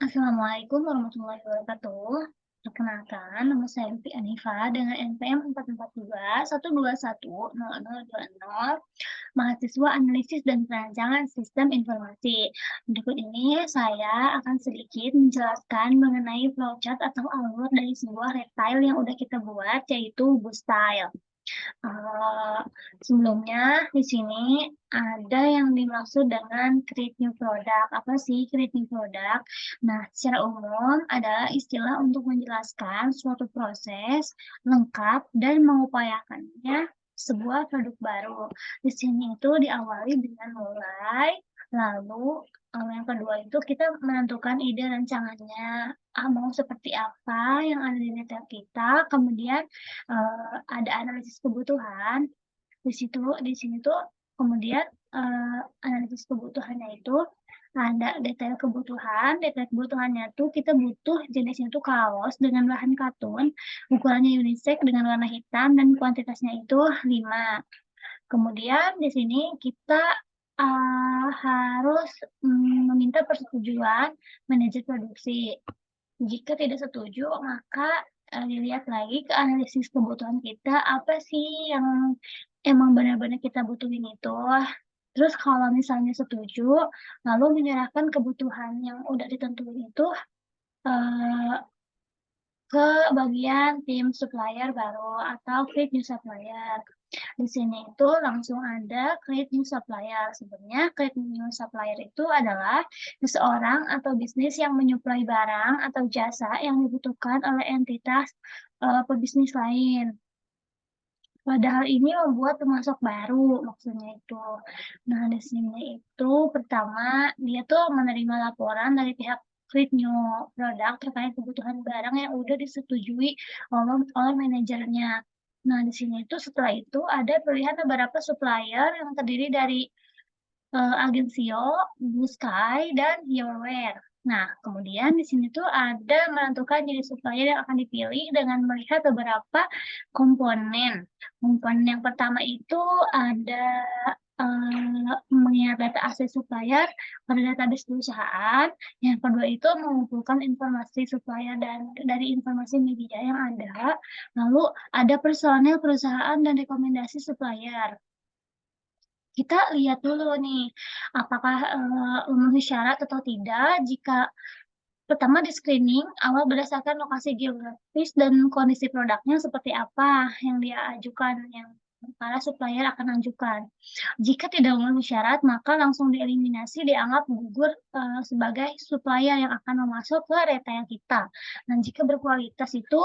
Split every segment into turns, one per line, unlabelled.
Assalamualaikum warahmatullahi wabarakatuh. Perkenalkan, nama saya Lutfi Anifa dengan NPM 442-121-0020, mahasiswa analisis dan perancangan sistem informasi. Berikut ini saya akan sedikit menjelaskan mengenai flowchart atau alur dari sebuah retail yang udah kita buat, yaitu Bustyle. Sebelumnya di sini ada yang dimaksud dengan create new product. Apa sih create new product? Nah, secara umum adalah istilah untuk menjelaskan suatu proses lengkap dan mengupayakannya sebuah produk baru. Di sini itu diawali dengan mulai, lalu yang kedua itu kita menentukan ide rancangannya, mau seperti apa yang ada di data kita, kemudian ada analisis kebutuhan. Di sini tuh kemudian analisis kebutuhannya itu ada detail kebutuhannya tuh kita butuh jenisnya tuh kaos dengan bahan katun, ukurannya unisex dengan warna hitam dan kuantitasnya itu 5. Kemudian di sini kita harus meminta persetujuan manajer produksi. Jika tidak setuju, maka dilihat lagi ke analisis kebutuhan kita, apa sih yang emang benar-benar kita butuhin itu. Terus kalau misalnya setuju, lalu menyerahkan kebutuhan yang udah ditentuin itu uh, ke bagian tim supplier baru atau create new supplier. Di sini itu langsung ada create new supplier. Sebenarnya create new supplier itu adalah seseorang atau bisnis yang menyuplai barang atau jasa yang dibutuhkan oleh entitas pebisnis lain. Padahal ini membuat pemasok baru, maksudnya itu. Nah, di sini itu pertama, dia tuh menerima laporan dari pihak create new product terkait kebutuhan barang yang udah disetujui oleh manajernya. Nah, di sini itu setelah itu ada pilihan beberapa supplier yang terdiri dari Agensio, Blue Sky, dan Yourware. Nah, kemudian di sini tuh ada menentukan jenis supplier yang akan dipilih dengan melihat beberapa komponen. Komponen yang pertama itu ada mengingat data aset supplier pada database perusahaan. Yang kedua itu mengumpulkan informasi supplier dan dari informasi media yang ada. Lalu ada personel perusahaan dan rekomendasi supplier. Kita lihat dulu nih, apakah memenuhi syarat atau tidak. Jika pertama di screening awal berdasarkan lokasi geografis dan kondisi produknya seperti apa yang dia ajukan, yang para supplier akan ajukan. Jika tidak memenuhi syarat, maka langsung dieliminasi, dianggap gugur sebagai supplier yang akan masuk ke retail kita. Dan jika berkualitas itu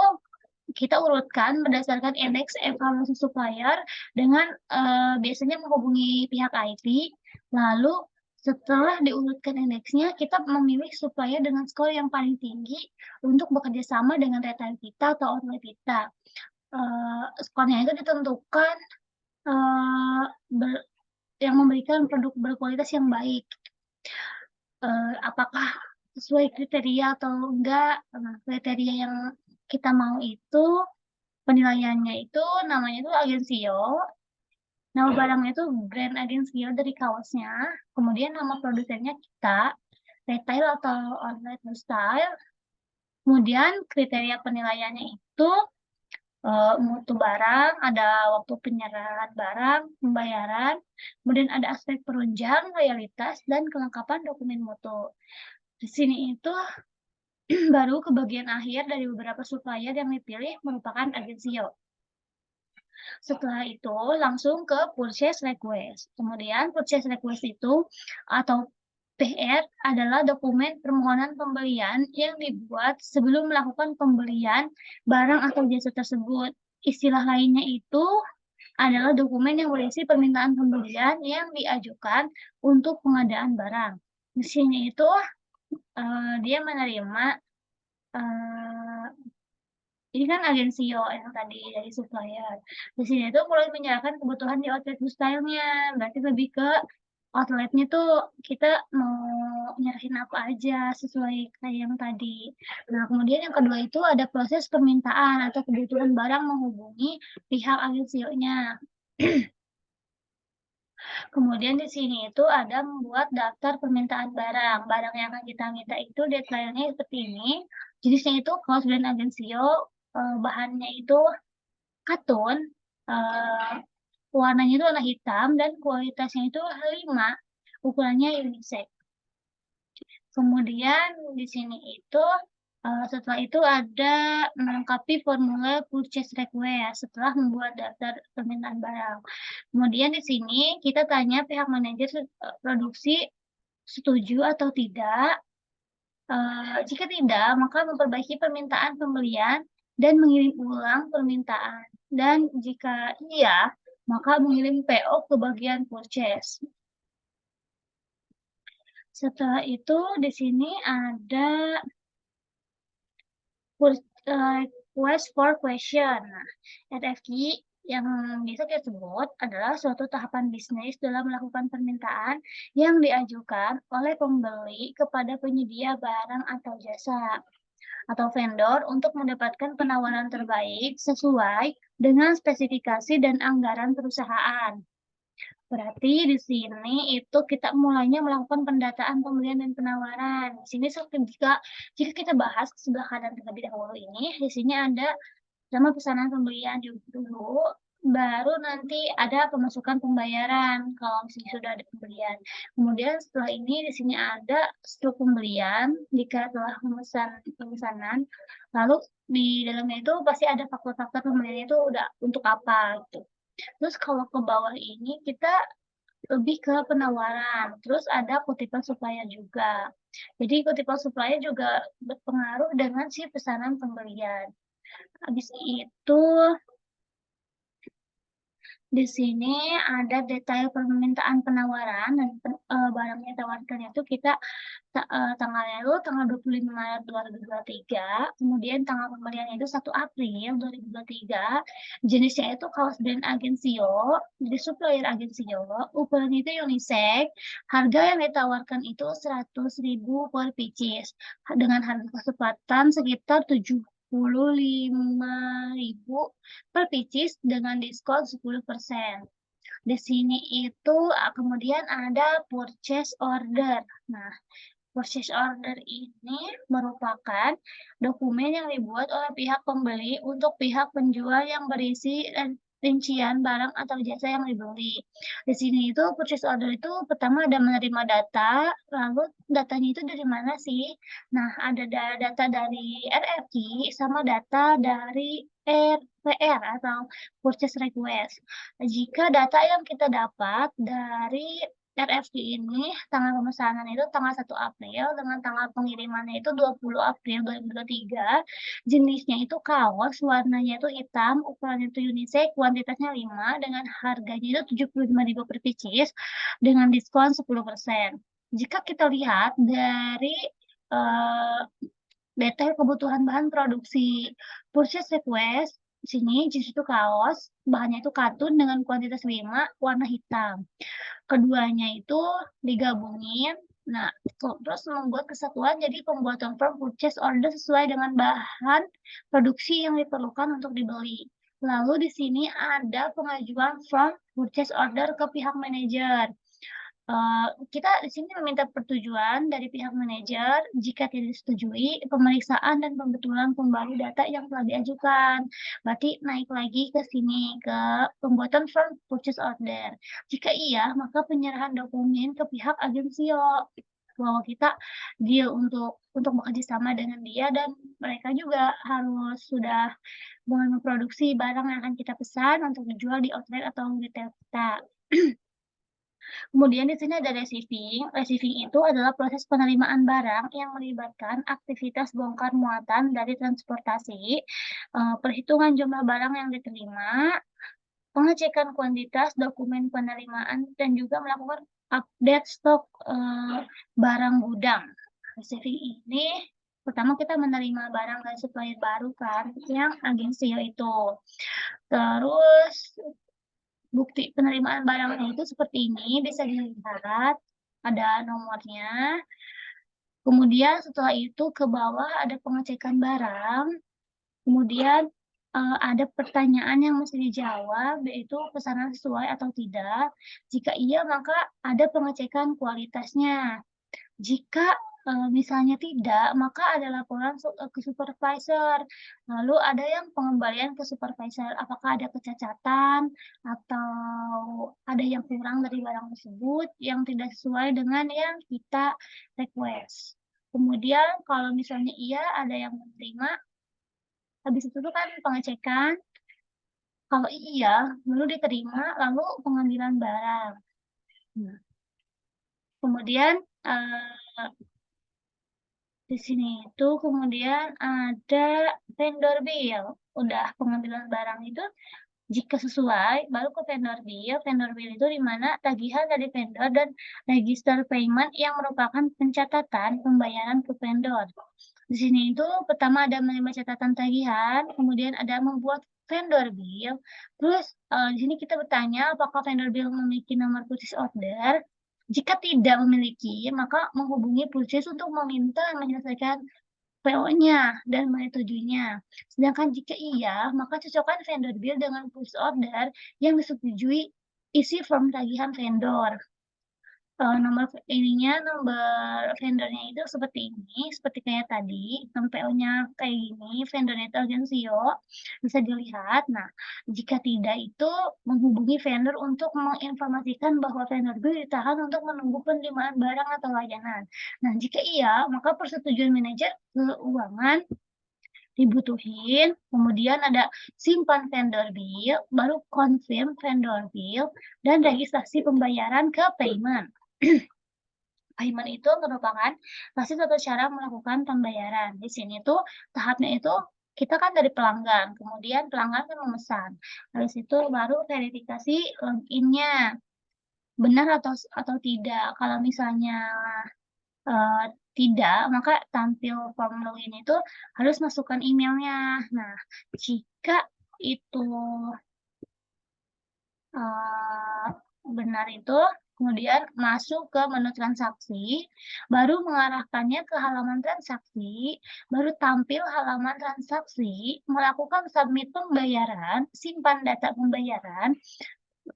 kita urutkan berdasarkan indeks evaluasi supplier dengan biasanya menghubungi pihak IT. Lalu setelah diurutkan indeksnya, kita memilih supplier dengan skor yang paling tinggi untuk bekerja sama dengan retail kita atau outlet kita. Skornya itu ditentukan yang memberikan produk berkualitas yang baik. Apakah sesuai kriteria atau enggak? Nah, kriteria yang kita mau itu penilaiannya itu namanya itu Agensio. Nama barangnya itu brand Agensio dari kaosnya. Kemudian nama produsennya kita, retail atau outlet style. Kemudian kriteria penilaiannya itu mutu barang, ada waktu penyerahan barang, pembayaran, kemudian ada aspek penunjang, loyalitas, dan kelengkapan dokumen mutu. Di sini itu baru ke bagian akhir dari beberapa supplier yang dipilih merupakan Agensio. Setelah itu langsung ke purchase request. Kemudian purchase request itu atau PR adalah dokumen permohonan pembelian yang dibuat sebelum melakukan pembelian barang atau jasa tersebut. Istilah lainnya itu adalah dokumen yang berisi permintaan pembelian yang diajukan untuk pengadaan barang. Di sini itu dia menerima ini kan Agensio yang tadi dari supplier. Di sini tuh mulai menyerahkan kebutuhan di outlet style-nya. Berarti lebih ke outletnya tuh kita mau nyerahin apa aja sesuai kayak yang tadi. Nah, kemudian yang kedua itu ada proses permintaan atau kebutuhan barang menghubungi pihak Agensio-nya. Kemudian di sini itu ada membuat daftar permintaan barang. Barang yang akan kita minta itu detailnya seperti ini. Jenisnya itu kaos brand Agensio, bahannya itu katun, eee, warnanya itu warna hitam dan kualitasnya itu 5, ukurannya unisex. Kemudian di sini itu, setelah itu ada melengkapi formulir purchase request setelah membuat daftar permintaan barang. Kemudian di sini kita tanya pihak manajer produksi setuju atau tidak. Jika tidak, maka memperbaiki permintaan pembelian dan mengirim ulang permintaan. Dan jika iya, maka mengirim PO ke bagian purchase. Setelah itu di sini ada request for question. Nah, RFQ yang bisa kita sebut adalah suatu tahapan bisnis dalam melakukan permintaan yang diajukan oleh pembeli kepada penyedia barang atau jasa atau vendor untuk mendapatkan penawaran terbaik sesuai dengan spesifikasi dan anggaran perusahaan. Berarti di sini itu kita mulainya melakukan pendataan pembelian dan penawaran. Di sini jika kita bahas sebelah kanan terlebih dahulu ini, di sini ada sama pesanan pembelian dulu, baru nanti ada pemasukan pembayaran kalau misalnya sudah ada pembelian. Kemudian setelah ini di sini ada struk pembelian jika telah memesan pemesanan, lalu di dalamnya itu pasti ada faktor-faktor pembelian itu udah untuk apa gitu. Terus kalau ke bawah ini kita lebih ke penawaran, terus ada kutipan supplier juga. Jadi kutipan supplier juga berpengaruh dengan si pesanan pembelian. Habis itu di sini ada detail permintaan penawaran dan barang yang ditawarkan itu kita tanggalnya itu tanggal 25 Maret 2023, kemudian tanggal pembeliannya itu 1 April 2023, jenisnya itu kaos brand Agensio, jadi supplier Agensio, ukurannya itu unisex, harga yang ditawarkan itu 100.000 per pieces, dengan harga kesepakatan sekitar 75.000 per pieces dengan diskon 10%. Di sini itu kemudian ada purchase order. Nah, purchase order ini merupakan dokumen yang dibuat oleh pihak pembeli untuk pihak penjual yang berisi rincian barang atau jasa yang dibeli. Di sini itu purchase order itu pertama ada menerima data, lalu datanya itu dari mana sih? Nah, ada data dari RFQ sama data dari RPR atau purchase request. Jika data yang kita dapat dari RFQ ini, tanggal pemesanan itu tanggal 1 April dengan tanggal pengirimannya itu 20 April 2023. Jenisnya itu kaos, warnanya itu hitam, ukurannya itu unisex, kuantitasnya 5 dengan harganya itu 75.000 per pieces dengan diskon 10%. Jika kita lihat dari uh, detail kebutuhan bahan produksi purchase request, sini jenis itu kaos, bahannya itu katun dengan kuantitas 5, warna hitam. Keduanya itu digabungin, nah terus membuat kesatuan jadi pembuatan form purchase order sesuai dengan bahan produksi yang diperlukan untuk dibeli. Lalu di sini ada pengajuan form purchase order ke pihak manajer. Kita di sini meminta persetujuan dari pihak manajer. Jika tidak disetujui, pemeriksaan dan pembetulan kembali data yang telah diajukan. Berarti naik lagi ke sini, ke pembuatan form purchase order. Jika iya, maka penyerahan dokumen ke pihak agensio bahwa kita deal untuk bekerja sama dengan dia dan mereka juga harus sudah mulai memproduksi barang yang akan kita pesan untuk dijual di outlet atau retail kita. Kemudian di sini ada receiving. Receiving itu adalah proses penerimaan barang yang melibatkan aktivitas bongkar muatan dari transportasi, perhitungan jumlah barang yang diterima, pengecekan kuantitas, dokumen penerimaan, dan juga melakukan update stok barang gudang. Receiving ini pertama kita menerima barang dari supplier baru kan, yang agensio itu. Terus bukti penerimaan barangnya itu seperti ini, bisa dilihat, ada nomornya. Kemudian setelah itu ke bawah ada pengecekan barang, kemudian ada pertanyaan yang mesti dijawab, yaitu pesanan sesuai atau tidak. Jika iya, maka ada pengecekan kualitasnya. Jika, misalnya tidak, maka ada laporan ke supervisor. Lalu ada yang pengembalian ke supervisor, apakah ada kecacatan atau ada yang kurang dari barang tersebut yang tidak sesuai dengan yang kita request. Kemudian kalau misalnya iya, ada yang menerima, habis itu tuh kan pengecekan, kalau iya, baru diterima, lalu pengambilan barang. Nah, kemudian, di sini itu kemudian ada vendor bill. Udah pengambilan barang itu jika sesuai, baru ke vendor bill. Vendor bill itu di mana tagihan dari vendor dan register payment yang merupakan pencatatan pembayaran ke vendor. Di sini itu pertama ada menerima catatan tagihan, kemudian ada membuat vendor bill. Terus di sini kita bertanya apakah vendor bill memiliki nomor purchase order. Jika tidak memiliki, maka menghubungi purchase untuk meminta menyelesaikan PO-nya dan menyetujuinya. Sedangkan jika iya, maka cocokkan vendor bill dengan purchase order yang disetujui isi form tagihan vendor. Nomor nomor vendornya itu seperti ini, seperti kayak tadi, PO-nya kayak gini, vendornya itu Agencio, bisa dilihat. Nah, jika tidak itu menghubungi vendor untuk menginformasikan bahwa vendor bill ditahan untuk menunggu penerimaan barang atau layanan. Nah, jika iya, maka persetujuan manajer keuangan dibutuhin, kemudian ada simpan vendor bill, baru confirm vendor bill, dan registrasi pembayaran ke payment. Payment itu merupakan basis atau cara melakukan pembayaran. Di sini tuh tahapnya itu kita kan dari pelanggan, kemudian pelanggan kan memesan. Habis itu baru verifikasi login-nya, benar atau tidak. Kalau misalnya eee, tidak, maka tampil form login itu harus masukkan emailnya. Nah, jika itu Eee, benar itu, kemudian masuk ke menu transaksi, baru mengarahkannya ke halaman transaksi, baru tampil halaman transaksi, melakukan submit pembayaran, simpan data pembayaran,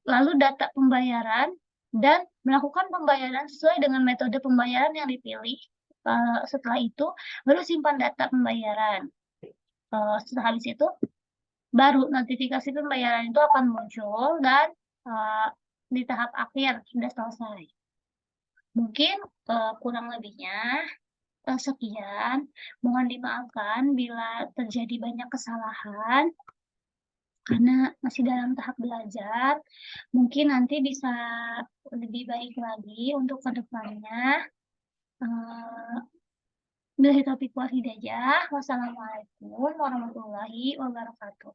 lalu data pembayaran, dan melakukan pembayaran sesuai dengan metode pembayaran yang dipilih. Setelah itu, baru simpan data pembayaran. Setelah habis itu baru notifikasi pembayaran itu akan muncul dan, eee, di tahap akhir sudah selesai. Mungkin, kurang lebihnya, sekian. Mohon dimaafkan bila terjadi banyak kesalahan, karena masih dalam tahap belajar. Mungkin nanti bisa lebih baik lagi untuk ke depannya. Eee, Wabillahi taufiq wal hidayah. Wassalamualaikum warahmatullahi wabarakatuh.